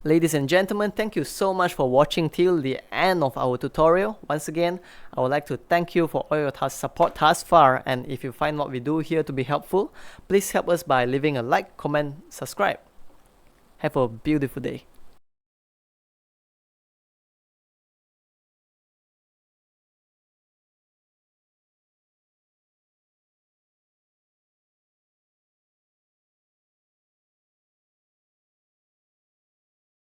Ladies and gentlemen, thank you so much for watching till the end of our tutorial. Once again, I would like to thank you for all your support thus far, and if you find what we do here to be helpful, please help us by leaving a like, comment, subscribe. Have a beautiful day.